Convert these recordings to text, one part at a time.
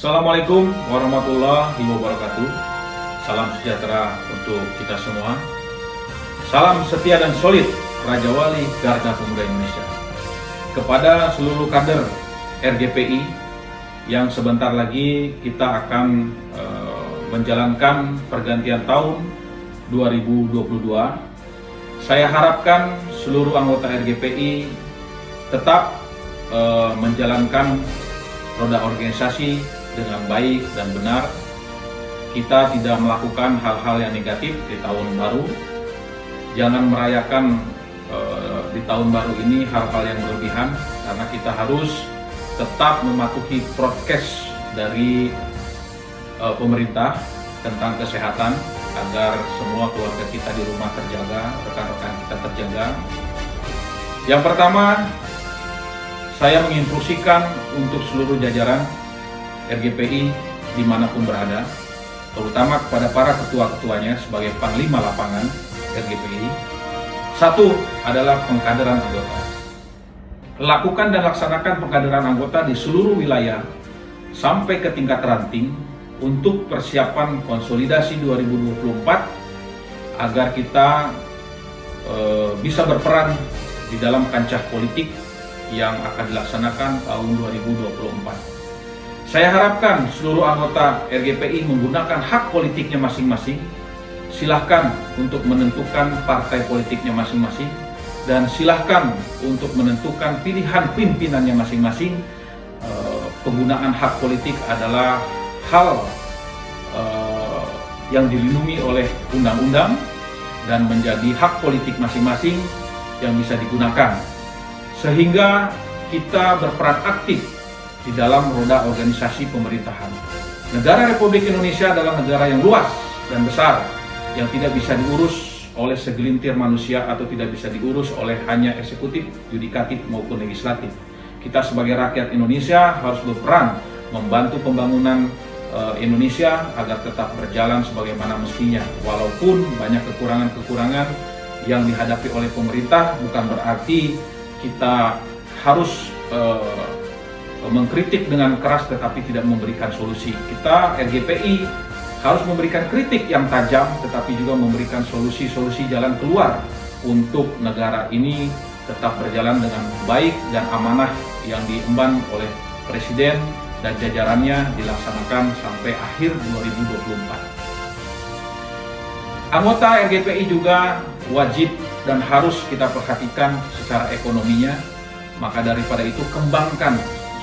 Assalamualaikum warahmatullahi wabarakatuh. Salam sejahtera untuk kita semua. Salam setia dan solid Raja Wali Garda Pemuda Indonesia. Kepada seluruh kader RGPI yang sebentar lagi kita akan menjalankan pergantian tahun 2022. Saya harapkan seluruh anggota RGPI tetap menjalankan roda organisasi dengan baik dan benar. Kita tidak melakukan hal-hal yang negatif di tahun baru. Jangan merayakan di tahun baru ini hal-hal yang berlebihan, karena kita harus tetap mematuhi prokes dari pemerintah tentang kesehatan agar semua keluarga kita di rumah terjaga, rekan-rekan kita terjaga. Yang pertama, saya menginstruksikan untuk seluruh jajaran RGPI dimanapun berada, terutama kepada para ketua-ketuanya sebagai panglima lapangan RGPI. Satu adalah pengkaderan anggota. Lakukan dan laksanakan pengkaderan anggota di seluruh wilayah sampai ke tingkat ranting untuk persiapan konsolidasi 2024 agar kita bisa berperan di dalam kancah politik yang akan dilaksanakan tahun 2024. Saya harapkan seluruh anggota RGPI menggunakan hak politiknya masing-masing. Silahkan untuk menentukan partai politiknya masing-masing, dan silahkan untuk menentukan pilihan pimpinannya masing-masing. Penggunaan hak politik adalah hal yang dilindungi oleh undang-undang dan menjadi hak politik masing-masing yang bisa digunakan, sehingga kita berperan aktif di dalam roda organisasi pemerintahan. Negara Republik Indonesia adalah negara yang luas dan besar, yang tidak bisa diurus oleh segelintir manusia atau tidak bisa diurus oleh hanya eksekutif, yudikatif maupun legislatif. Kita sebagai rakyat Indonesia harus berperan membantu pembangunan Indonesia agar tetap berjalan sebagaimana mestinya. Walaupun banyak kekurangan-kekurangan yang dihadapi oleh pemerintah, bukan berarti kita harus mengkritik dengan keras tetapi tidak memberikan solusi. Kita RGPI harus memberikan kritik yang tajam tetapi juga memberikan solusi-solusi jalan keluar untuk negara ini tetap berjalan dengan baik dan amanah yang diemban oleh Presiden dan jajarannya dilaksanakan sampai akhir 2024. Anggota RGPI juga wajib dan harus kita perhatikan secara ekonominya. Maka daripada itu, kembangkan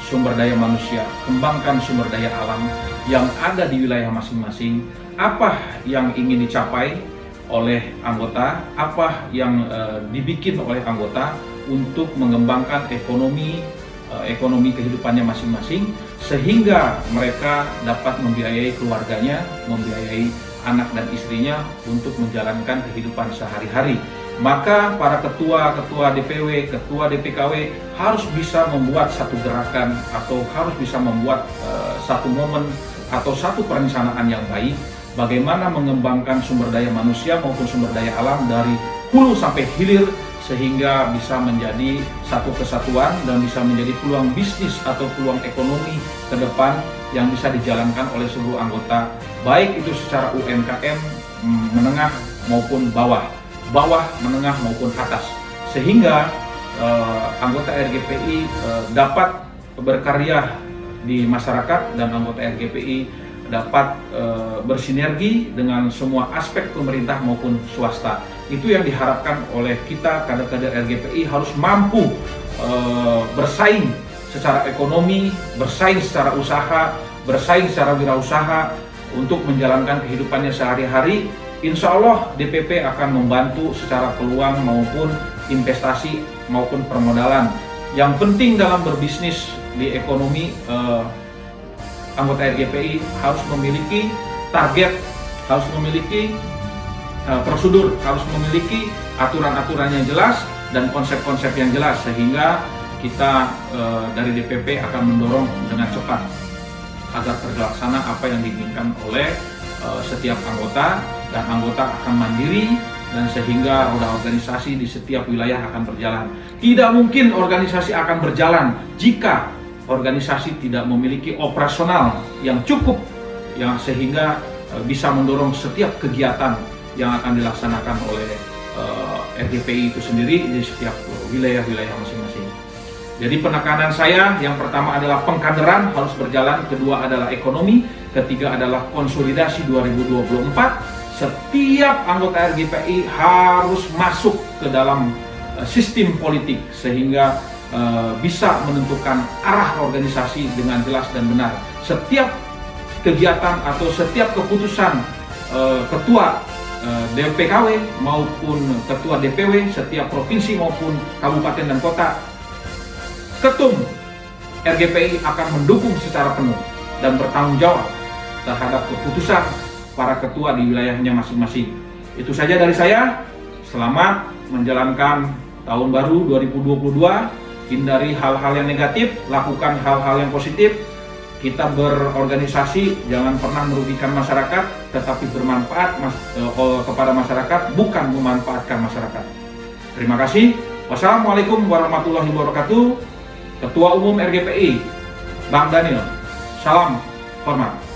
sumber daya manusia, kembangkan sumber daya alam yang ada di wilayah masing-masing. Apa yang ingin dicapai oleh anggota, apa yang dibikin oleh anggota untuk mengembangkan ekonomi kehidupannya masing-masing, sehingga mereka dapat membiayai keluarganya, membiayai anak dan istrinya untuk menjalankan kehidupan sehari-hari. Maka para ketua DPW, ketua DPKW harus bisa membuat satu gerakan atau harus bisa membuat satu momen atau satu perencanaan yang baik bagaimana mengembangkan sumber daya manusia maupun sumber daya alam dari hulu sampai hilir, sehingga bisa menjadi satu kesatuan dan bisa menjadi peluang bisnis atau peluang ekonomi ke depan yang bisa dijalankan oleh seluruh anggota, baik itu secara UMKM, menengah maupun bawah, menengah maupun atas, sehingga anggota RGPI dapat berkarya di masyarakat dan anggota RGPI dapat bersinergi dengan semua aspek pemerintah maupun swasta. Itu yang diharapkan oleh kita kader-kader RGPI, harus mampu bersaing secara ekonomi, bersaing secara usaha, bersaing secara wirausaha untuk menjalankan kehidupannya sehari-hari. Insya Allah DPP akan membantu secara peluang maupun investasi maupun permodalan. Yang penting dalam berbisnis di ekonomi, anggota RGPI harus memiliki target, harus memiliki prosedur, harus memiliki aturan-aturan yang jelas dan konsep-konsep yang jelas, sehingga kita dari DPP akan mendorong dengan cepat agar terlaksana apa yang diinginkan oleh setiap anggota, dan anggota akan mandiri, dan sehingga roda organisasi di setiap wilayah akan berjalan. Tidak mungkin organisasi akan berjalan jika organisasi tidak memiliki operasional yang cukup, yang sehingga bisa mendorong setiap kegiatan yang akan dilaksanakan oleh RGPI itu sendiri di setiap wilayah-wilayah masing-masing. Jadi penekanan saya yang pertama adalah pengkaderan harus berjalan, kedua adalah ekonomi, ketiga adalah konsolidasi 2024. Setiap anggota RGPI harus masuk ke dalam sistem politik sehingga bisa menentukan arah organisasi dengan jelas dan benar. Setiap kegiatan atau setiap keputusan ketua DPKW maupun ketua DPW setiap provinsi maupun kabupaten dan kota, ketum RGPI akan mendukung secara penuh dan bertanggung jawab terhadap keputusan para ketua di wilayahnya masing-masing. Itu saja dari saya. Selamat menjalankan tahun baru 2022. Hindari hal-hal yang negatif, lakukan hal-hal yang positif. Kita berorganisasi jangan pernah merugikan masyarakat, tetapi bermanfaat kepada masyarakat, bukan memanfaatkan masyarakat. Terima kasih. Wassalamualaikum warahmatullahi wabarakatuh. Ketua Umum RGPI, Bang Daniel. Salam hormat.